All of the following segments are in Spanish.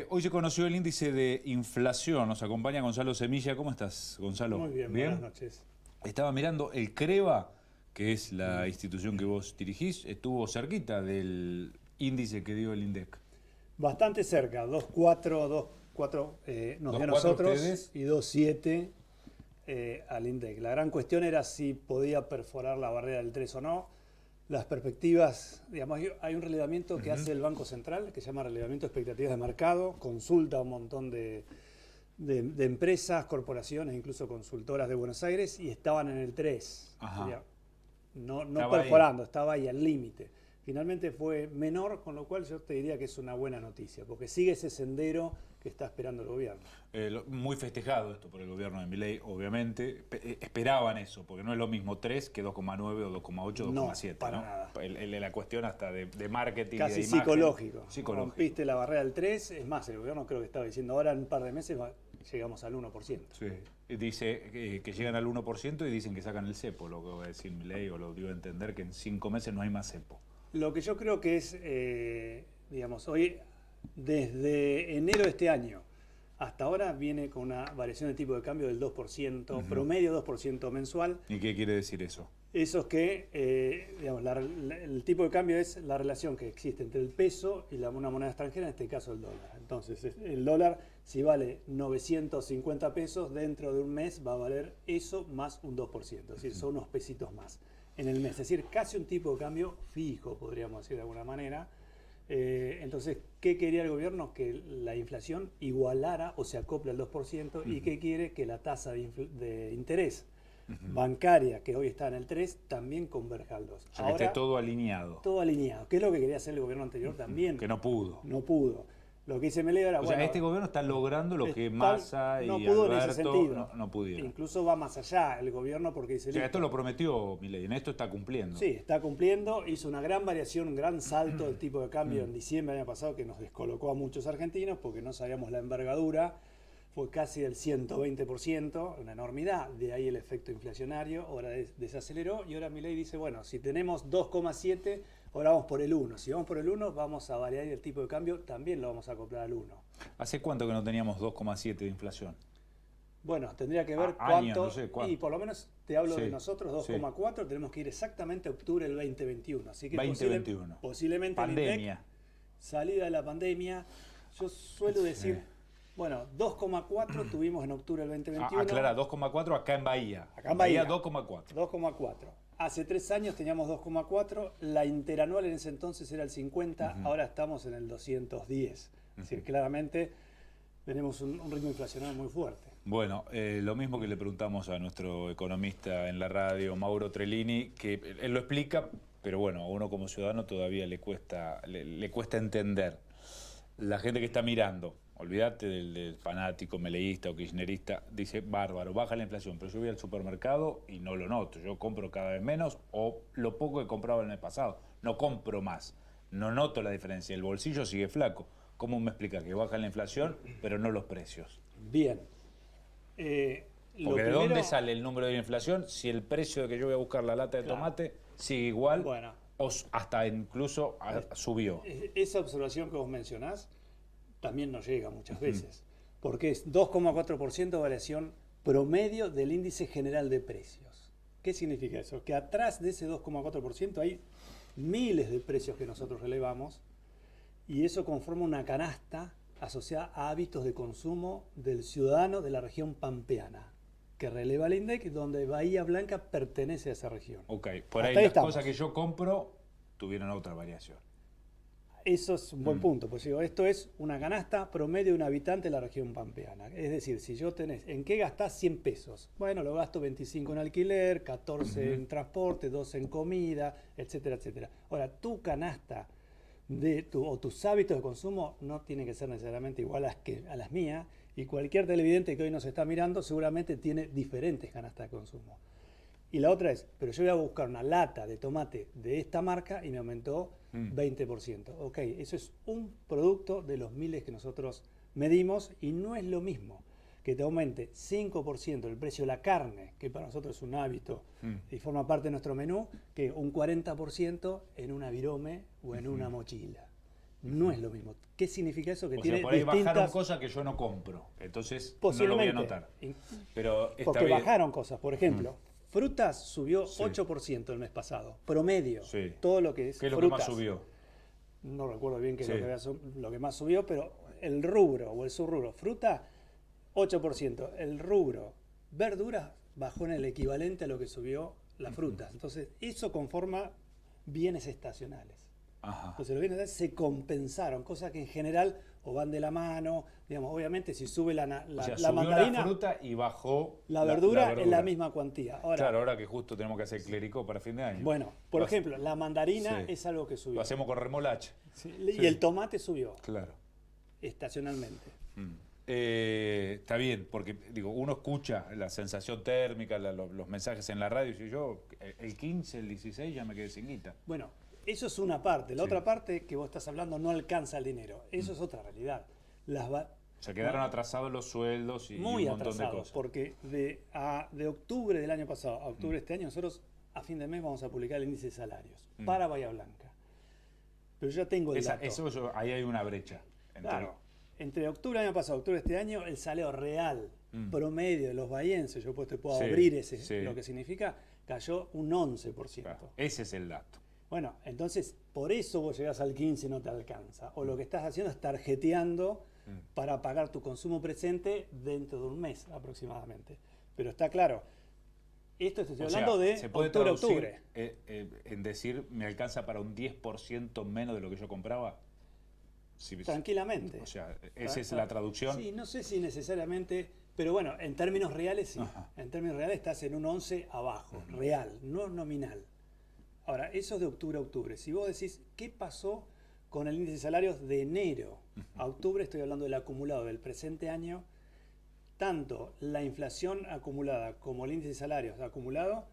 Hoy se conoció el índice de inflación. Nos acompaña Gonzalo Semilla. ¿Cómo estás, Gonzalo? Muy bien, buenas noches. Estaba mirando el CREVA, que es la institución que vos dirigís, estuvo cerquita del índice que dio el INDEC. Bastante cerca, 2,4 nos dio a nosotros ustedes y 2,7 al INDEC. La gran cuestión era si podía perforar la barrera del 3 o no. Las perspectivas, digamos, hay un relevamiento que hace el Banco Central, que se llama relevamiento de expectativas de mercado, consulta a un montón de empresas, corporaciones, incluso consultoras de Buenos Aires, y estaban en el 3. Ajá. No Estaba perforando, estaba ahí al límite. Finalmente fue menor, con lo cual yo te diría que es una buena noticia, porque sigue ese sendero que está esperando el gobierno. Muy festejado esto por el gobierno de Milei, obviamente. Esperaban eso, porque no es lo mismo 3 que 2,9 o 2,8 o 2,7. No, para nada. La cuestión hasta de marketing Casi y de imagen. psicológico. Rompiste la barrera del 3, es más, el gobierno creo que estaba diciendo ahora en un par de meses llegamos al 1%. Sí. Dice que llegan al 1% y dicen que sacan el cepo, lo que va a decir Milei, o lo dio a entender que en 5 meses no hay más cepo. Lo que yo creo que es, digamos, hoy, desde enero de este año hasta ahora viene con una variación de tipo de cambio del 2%, promedio 2% mensual. ¿Y qué quiere decir eso? Eso es que, digamos, el tipo de cambio es la relación que existe entre el peso y una moneda extranjera, en este caso el dólar. Entonces, el dólar, si vale 950 pesos, dentro de un mes va a valer eso más un 2%, es decir, son unos pesitos más en el mes. Es decir, casi un tipo de cambio fijo, podríamos decir de alguna manera. Entonces, ¿qué quería el gobierno? Que la inflación igualara o se acople al 2%. ¿Y qué quiere? Que la tasa de interés bancaria, que hoy está en el 3, también converja al 2. O sea, que esté todo alineado. Todo alineado. ¿Qué es lo que quería hacer el gobierno anterior también? Que no pudo. No pudo. Lo que dice Milei era, o sea, este gobierno está logrando lo que Massa y Alberto no pudieron. Incluso va más allá el gobierno porque dice... O sea, esto lo prometió Milei, en esto está cumpliendo. Sí, está cumpliendo. Hizo una gran variación, un gran salto del tipo de cambio en diciembre del año pasado que nos descolocó a muchos argentinos porque no sabíamos la envergadura. Fue casi del 120%, una enormidad. De ahí el efecto inflacionario. Ahora desaceleró y ahora Milei dice, bueno, si tenemos 2,7, ahora vamos por el 1. Si vamos por el 1, vamos a variar el tipo de cambio, también lo vamos a acoplar al 1. ¿Hace cuánto que no teníamos 2,7 de inflación? Bueno, tendría que ver cuánto. Años, no sé cuánto. Y por lo menos te hablo sí, de nosotros, 2,4, tenemos que ir exactamente a octubre del 2021. Así que 2021. Posiblemente pandemia. Salida de la pandemia. Yo suelo decir, bueno, 2,4 tuvimos en octubre del 2021. Aclara, 2,4 acá en Bahía. Acá en Bahía 2,4. 2,4. Hace 3 años teníamos 2,4, la interanual en ese entonces era el 50, ahora estamos en el 210. Es decir, claramente tenemos un ritmo inflacionario muy fuerte. Bueno, lo mismo que le preguntamos a nuestro economista en la radio, Mauro Trellini, que él lo explica, pero bueno, a uno como ciudadano todavía le cuesta entender. La gente que está mirando, olvídate del fanático, meleísta o kirchnerista, dice, bárbaro, baja la inflación, pero yo voy al supermercado y no lo noto, yo compro cada vez menos o lo poco que compraba el mes pasado, no compro más, no noto la diferencia, el bolsillo sigue flaco. ¿Cómo me explica que baja la inflación, pero no los precios? Bien. Porque ¿de dónde sale el número de la inflación si el precio de que yo voy a buscar la lata de tomate sigue igual o hasta incluso subió? Esa observación que vos mencionás también nos llega muchas veces, porque es 2,4% variación promedio del índice general de precios. ¿Qué significa eso? Que atrás de ese 2,4% hay miles de precios que nosotros relevamos y eso conforma una canasta asociada a hábitos de consumo del ciudadano de la región pampeana, que releva el INDEC, donde Bahía Blanca pertenece a esa región. Ok, por ahí las cosas que yo compro tuvieron otra variación. Eso es un buen punto, pues digo, esto es una canasta promedio de un habitante de la región pampeana. Es decir, si yo tenés, ¿en qué gastás 100 pesos? Bueno, lo gasto 25 en alquiler, 14 en transporte, 12 en comida, etcétera, etcétera. Ahora, tu canasta o tus hábitos de consumo no tienen que ser necesariamente iguales a las mías, y cualquier televidente que hoy nos está mirando seguramente tiene diferentes canastas de consumo. Y la otra es, pero yo voy a buscar una lata de tomate de esta marca y me aumentó 20%. Ok, eso es un producto de los miles que nosotros medimos y no es lo mismo que te aumente 5% el precio de la carne, que para nosotros es un hábito y forma parte de nuestro menú, que un 40% en una virome o en una mochila. no es lo mismo. ¿Qué significa eso? Que O tiene sea, por ahí bajaron distintas... cosas que yo no compro, entonces no lo voy a Posiblemente. notar. Pero está Porque bien. bajaron cosas. Por ejemplo, frutas subió Sí. 8% el mes pasado, promedio. Sí. Todo lo que es ¿Qué es lo frutas. que más subió? No recuerdo bien qué es Sí. lo que más subió, pero el rubro o el subrubro, fruta, 8%. El rubro, verduras, bajó en el equivalente a lo que subió la fruta. Entonces, eso conforma bienes estacionales. Ajá. Entonces, los bienes estacionales se compensaron, cosas que en general o van de la mano. Digamos, obviamente, si sube la O sea, la subió mandarina, la fruta y bajó la verdura es la misma cuantía. Ahora, Claro, ahora que justo tenemos que hacer clérico para fin de año. bueno, por Lo hace- ejemplo, la mandarina Sí. es algo que subió. Lo hacemos con remolacha. Sí, y el tomate subió Claro. estacionalmente. Está bien, porque digo, uno escucha la sensación térmica, los mensajes en la radio, y si yo el 15, el 16 ya me quedé sin guita. Bueno, eso es una parte. La Sí. otra parte que vos estás hablando no alcanza el dinero. Eso es otra realidad. O sea, quedaron atrasados los sueldos y muy un montón de atrasados, cosas. porque de octubre del año pasado a octubre de este año, nosotros a fin de mes vamos a publicar el índice de salarios para Bahía Blanca. Pero ya tengo el dato. Ahí hay una brecha. Claro, entre octubre del año pasado y octubre de este año, el salario real promedio de los bahienses, yo pues te puedo Sí, abrir sí. lo que significa, cayó un 11%. Claro, ese es el dato. Bueno, entonces por eso vos llegás al 15 y no te alcanza. O lo que estás haciendo es tarjeteando para pagar tu consumo presente dentro de un mes aproximadamente. Pero está claro, esto te estoy O sea, hablando de se puede octubre. traducir en decir, me alcanza para un 10% menos de lo que yo compraba. Sí, Tranquilamente. O sea, esa es la traducción. Sí, no sé si necesariamente, pero bueno, en términos reales sí. Ajá. En términos reales estás en un 11 abajo, real, no nominal. Ahora, eso es de octubre a octubre. Si vos decís, ¿qué pasó con el índice de salarios de enero a octubre? Estoy hablando del acumulado del presente año. Tanto la inflación acumulada como el índice de salarios acumulado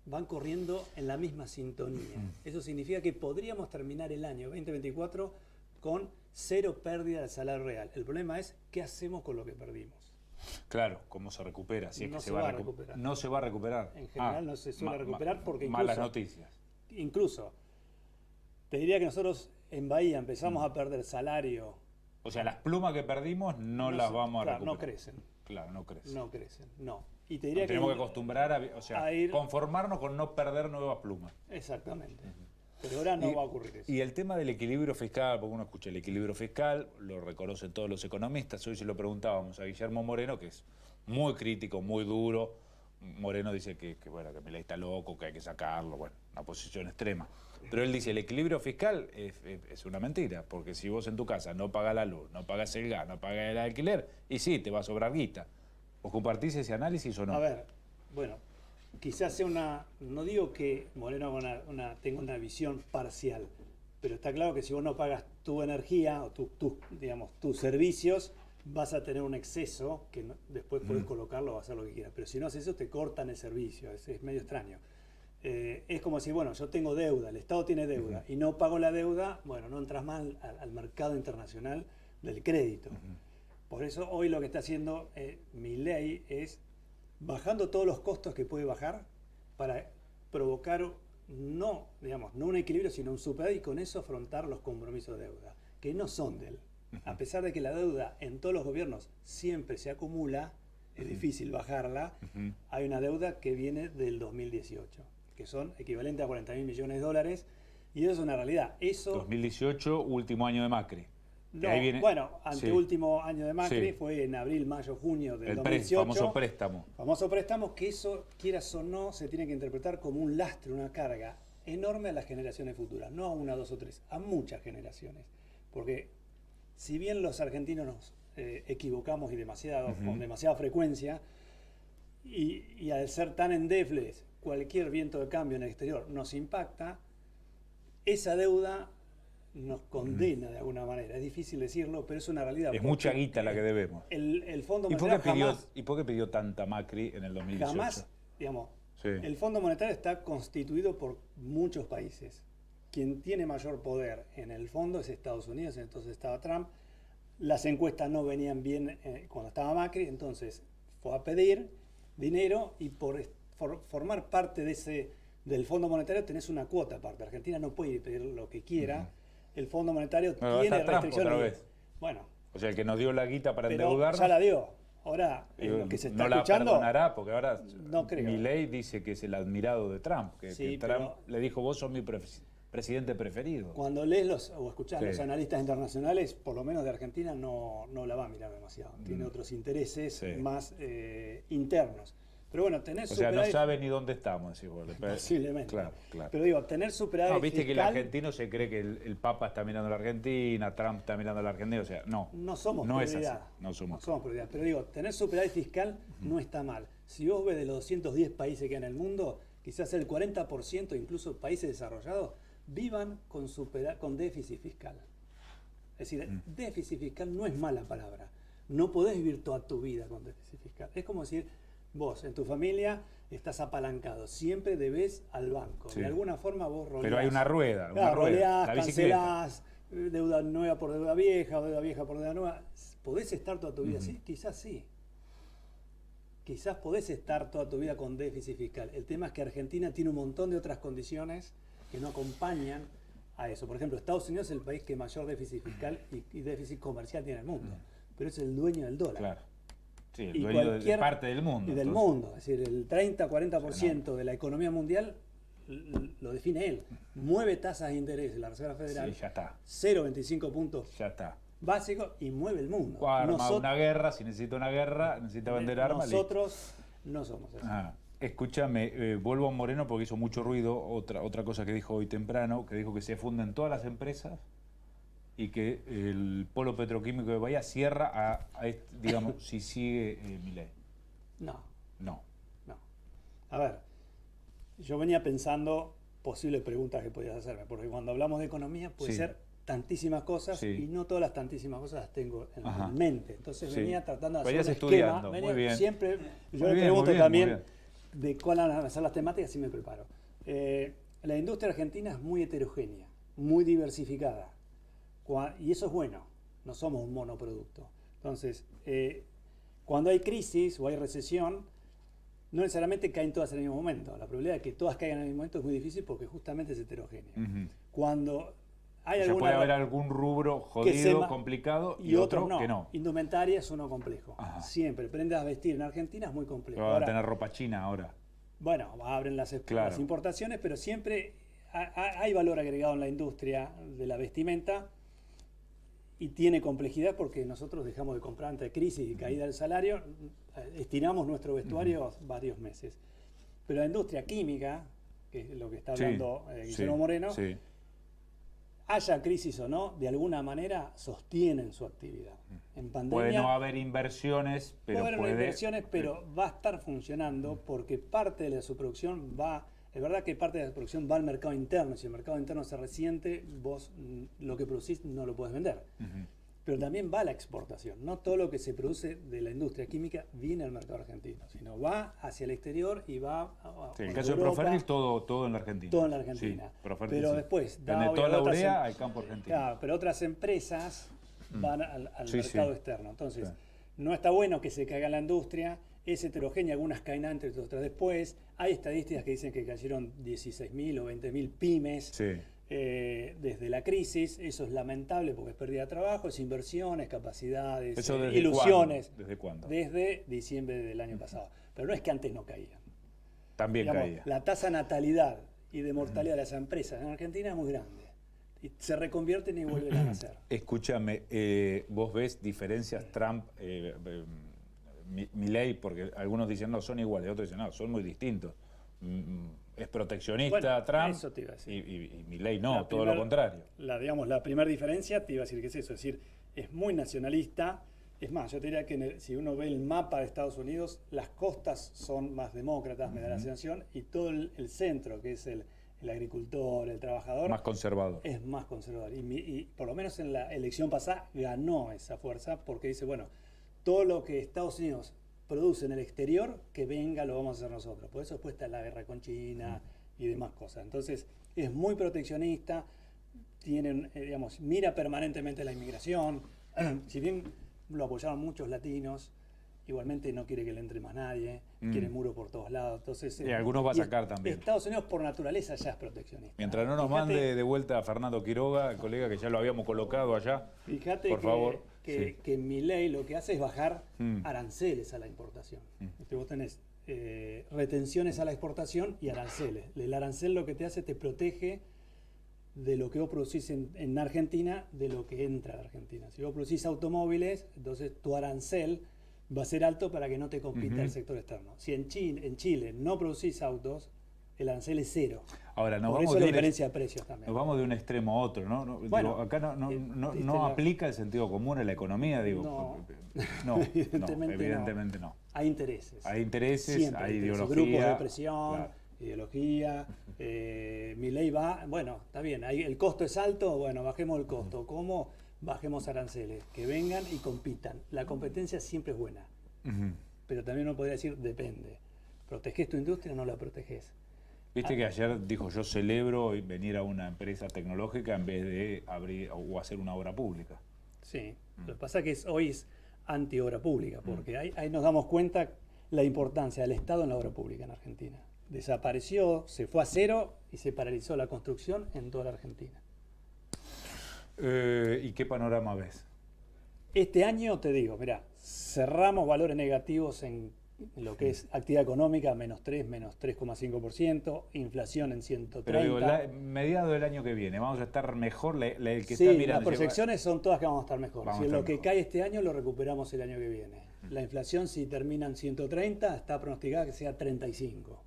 van corriendo en la misma sintonía. Eso significa que podríamos terminar el año 2024 con 0 pérdida del salario real. El problema es, ¿qué hacemos con lo que perdimos? Claro, ¿cómo se recupera? Si es No que se va a recuperar. No se va a recuperar. En general no se suele recuperar porque Malas incluso- noticias. Incluso, te diría que nosotros en Bahía empezamos a perder salario. O sea, las plumas que perdimos no las vamos a claro, recuperar. no crecen. Claro, no crecen. No crecen, no. Y te diría Nos tenemos que que acostumbrar a ir- conformarnos con no perder nuevas plumas. exactamente. Pero ahora no va a ocurrir eso. Y el tema del equilibrio fiscal, porque uno escucha el equilibrio fiscal, lo reconocen todos los economistas. Hoy se lo preguntábamos a Guillermo Moreno, que es muy crítico, muy duro. Moreno dice bueno, que Milei está loco, que hay que sacarlo, bueno, una posición extrema. Pero él dice, el equilibrio fiscal es una mentira, porque si vos en tu casa no pagás la luz, no pagás el gas, no pagás el alquiler, y sí, te va a sobrar guita. ¿Vos compartís ese análisis o no? A ver, bueno, quizás sea no digo que Moreno tenga una visión parcial, pero está claro que si vos no pagas tu energía o digamos, tus servicios, vas a tener un exceso que después podés colocarlo o hacer lo que quieras. Pero si no haces eso, te cortan el servicio, es medio extraño. Es como si, bueno, yo tengo deuda, el Estado tiene deuda y no pago la deuda, bueno, no entras más al mercado internacional del crédito. Por eso hoy lo que está haciendo Milei es bajando todos los costos que puede bajar para provocar no un equilibrio, sino un superávit y con eso afrontar los compromisos de deuda, que no son de él. A pesar de que la deuda en todos los gobiernos siempre se acumula, es difícil bajarla, hay una deuda que viene del 2018, que son equivalentes a 40.000 millones de dólares, y eso es una realidad. Eso 2018, último año de Macri. no, Ahí viene- bueno, sí. anteúltimo año de Macri Sí. fue en abril, mayo, junio del El 2018. famoso préstamo. Famoso préstamo, que eso, quieras o no, se tiene que interpretar como un lastre, una carga enorme a las generaciones futuras, no a una, dos o tres, a muchas generaciones. Porque si bien los argentinos nos equivocamos y con demasiada frecuencia, y al ser tan endebles, cualquier viento de cambio en el exterior nos impacta, esa deuda nos condena de alguna manera. Es difícil decirlo, pero es una realidad. Es mucha guita la que debemos. El Fondo ¿Y por, Monetario por qué pidió tanta Macri en el 2018? jamás, digamos, Sí. el Fondo Monetario está constituido por muchos países. Quien tiene mayor poder en el fondo es Estados Unidos, entonces estaba Trump. Las encuestas no venían bien cuando estaba Macri, entonces fue a pedir dinero y por formar parte del Fondo Monetario tenés una cuota aparte. Argentina no puede pedir lo que quiera. el Fondo Monetario Bueno, tiene está Trump restricciones. otra vez. Bueno, O sea, el que nos dio la guita para pero endeudarnos. ya la dio. Ahora, lo que se está no la escuchando, perdonará, porque ahora no creo. Milei dice que es el admirado de Trump, que Sí, Trump pero le dijo, vos sos mi presidente preferido. cuando lees o escuchás Sí. los analistas internacionales, por lo menos de Argentina, no la va a mirar demasiado. Tiene otros intereses Sí. más internos. Pero bueno, tener O sea, no superávit, sabe ni dónde estamos, decís vos. posiblemente. Claro, claro. Pero digo, tener superávit No, viste que el fiscal, argentino se cree que el Papa está mirando a la Argentina, Trump está mirando a la Argentina, o sea, no. no somos no prioridad. es así, no somos. prioridad. Pero digo, tener superávit fiscal no está mal. Si vos ves de los 210 países que hay en el mundo, quizás el 40%, incluso países desarrollados, vivan con déficit fiscal. Es decir, déficit fiscal no es mala palabra. No podés vivir toda tu vida con déficit fiscal. Es como decir, vos en tu familia estás apalancado, siempre debés al banco. Sí. De alguna forma vos roleás. Pero hay una rueda, Claro, roleás, la bicicleta. cancelás, deuda nueva por deuda vieja, o deuda vieja por deuda nueva. ¿Podés estar toda tu vida así? Quizás sí. Quizás podés estar toda tu vida con déficit fiscal. El tema es que Argentina tiene un montón de otras condiciones que no acompañan a eso. Por ejemplo, Estados Unidos es el país que mayor déficit fiscal y déficit comercial tiene en el mundo. Pero es el dueño del dólar. Claro. Sí, el Y dueño de cualquier- parte del mundo. Y del entonces. mundo. Es decir, el 30-40% de la economía mundial lo define él. Mueve tasas de interés de la Reserva Federal, Sí, ya está, 0,25 puntos ya está. básicos y mueve el mundo. Arma Nosot- una guerra, si necesita una guerra, necesita vender armas. listo. Nosotros no somos así. Ah, escúchame, vuelvo a Moreno porque hizo mucho ruido. Otra cosa que dijo hoy temprano, que dijo que se funden todas las empresas y que el polo petroquímico de Bahía cierra digamos, si sigue Milei. No. No. No. A ver, yo venía pensando posibles preguntas que podías hacerme, porque cuando hablamos de economía puede Sí. ser tantísimas cosas Sí. y no todas las tantísimas cosas las tengo Ajá. en mente. Entonces Sí. venía tratando de Venías hacer un estudiando, esquema. muy bien. Siempre, yo Muy le bien, pregunto muy bien, también muy de cuáles van a ser las temáticas y me preparo. La industria argentina es muy heterogénea, muy diversificada. Y eso es bueno, no somos un monoproducto. Entonces, cuando hay crisis o hay recesión, no necesariamente caen todas en el mismo momento. La probabilidad de que todas caigan en el mismo momento es muy difícil porque justamente es heterogénea. Ujú. Cuando hay O sea, alguna puede haber algún rubro que se jodido, ma- complicado y otro otros que no. Indumentaria es uno complejo. Ajá. Siempre. Prendas a vestir en Argentina es muy complejo. Van a Ahora, tener ropa china ahora. bueno, abren las Claro. importaciones, pero siempre hay valor agregado en la industria de la vestimenta y tiene complejidad porque nosotros dejamos de comprar ante crisis y caída del salario, estiramos nuestro vestuario varios meses. Pero la industria química, que es lo que está Sí, hablando Guillermo sí, Moreno, sí. haya crisis o no, de alguna manera sostienen su actividad. En pandemia Puede no haber inversiones, pero puede haber puede... inversiones, pero va a estar funcionando porque parte de su producción va, es verdad que parte de la producción va al mercado interno. Si el mercado interno se resiente, vos lo que producís no lo puedes vender. Ujú. Pero también va a la exportación. No todo lo que se produce de la industria química viene al mercado argentino, sino va hacia el exterior y va a Sí, en el a caso de Europa, Profertil, todo en la Argentina. todo en la Argentina. Sí, Profertil Pero sí. después, Donde da toda la otras urea al campo argentino. Claro, pero otras empresas van al Sí, mercado sí. externo. Entonces, Sí. no está bueno que se caiga la industria, es heterogénea, algunas caen antes, otras después. Hay estadísticas que dicen que cayeron 16.000 o 20.000 pymes Sí. desde la crisis. Eso es lamentable porque es pérdida de trabajo, es inversiones, capacidades, ¿Eso desde ilusiones. cuándo? ¿Desde cuándo? Desde diciembre del año pasado. Pero no es que antes no caían. También Digamos, caía. la tasa de natalidad y de mortalidad de las empresas en Argentina es muy grande. Y se reconvierten y vuelven a nacer. Escúchame, vos ves diferencias Trump, Milei, porque algunos dicen no, son iguales, otros dicen no, son muy distintos. Es proteccionista Bueno, Trump eso te iba a decir. y Milei no, La todo primer- lo contrario. La primera diferencia te iba a decir que es eso, es decir, es muy nacionalista. Es más, yo te diría que si uno ve el mapa de Estados Unidos, las costas son más demócratas, me da la sensación, y todo el centro, que es el agricultor, el trabajador, Más conservador. es más conservador. Y por lo menos en la elección pasada ganó esa fuerza porque dice, bueno, todo lo que Estados Unidos produce en el exterior, que venga, lo vamos a hacer nosotros. Por eso después está la guerra con China y demás cosas. Entonces, es muy proteccionista, digamos, mira permanentemente la inmigración. Si bien lo apoyaron muchos latinos, igualmente no quiere que le entre más nadie, quiere muro por todos lados. Entonces, Y algunos va a sacar también. Estados Unidos por naturaleza ya es proteccionista. Mientras no nos mande de vuelta a Fernando Quiroga, el colega que ya lo habíamos colocado allá, Fíjate por favor. que Milei lo que hace es bajar aranceles a la importación. Vos tenés retenciones a la exportación y aranceles. El arancel lo que te hace, te protege de lo que vos producís en Argentina, de lo que entra a Argentina. Si vos producís automóviles, entonces tu arancel va a ser alto para que no te compita el sector externo. Si en Chile no producís autos, el arancel es cero. Ahora, Por eso la diferencia de precios también. Nos vamos de un extremo a otro, ¿no? Bueno, digo, acá no aplica el sentido común en la economía, digo. No, evidentemente no. Hay intereses. Hay intereses, Siempre hay ideología. Grupos de presión, claro. Ideología. Milei va, bueno, está bien, ahí el costo es alto, bueno, bajemos el costo. ¿Cómo? Bajemos aranceles, que vengan y compitan. La competencia siempre es buena, pero también uno podría decir, depende. ¿Protegés tu industria o no la protegés? Viste que ayer dijo, yo celebro venir a una empresa tecnológica en vez de abrir o hacer una obra pública. Sí, lo que pasa es que hoy es anti-obra pública, porque ahí nos damos cuenta la importancia del Estado en la obra pública en Argentina. Desapareció, se fue a cero y se paralizó la construcción en toda la Argentina. ¿Y qué panorama ves? Este año, te digo, mirá, cerramos valores negativos en lo que es actividad económica, -3, -3,5%, inflación en 130. Pero digo, mediado del año que viene, ¿vamos a estar mejor? El que sí, está mirando, las proyecciones son todas que vamos a estar mejor. Vamos Si a estar lo que mejor. cae este año lo recuperamos el año que viene. La inflación, si termina en 130, está pronosticada que sea 35.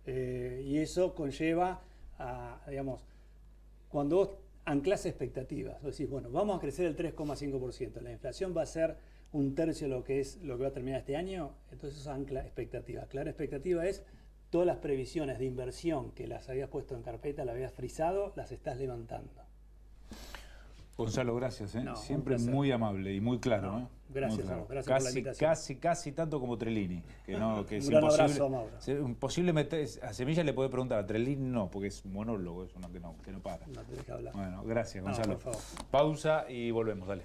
Y eso conlleva a, digamos, cuando vos anclás expectativas, vos decís, bueno, vamos a crecer el 3,5%, la inflación va a ser un tercio de lo que va a terminar este año, entonces eso ancla expectativas. Clara expectativa es todas las previsiones de inversión que las habías puesto en carpeta, las habías frisado, las estás levantando. Gonzalo, gracias. No, siempre muy amable y muy claro. No, gracias, muy claro. gracias por la invitación. Casi tanto como Trellini. Que es un gran abrazo, Mauro. Imposible meter, a Semilla le puede preguntar, a Trellini no, porque es monólogo, es uno que no para. No te deja hablar. Bueno, gracias, No, Gonzalo. por favor. Pausa y volvemos, dale.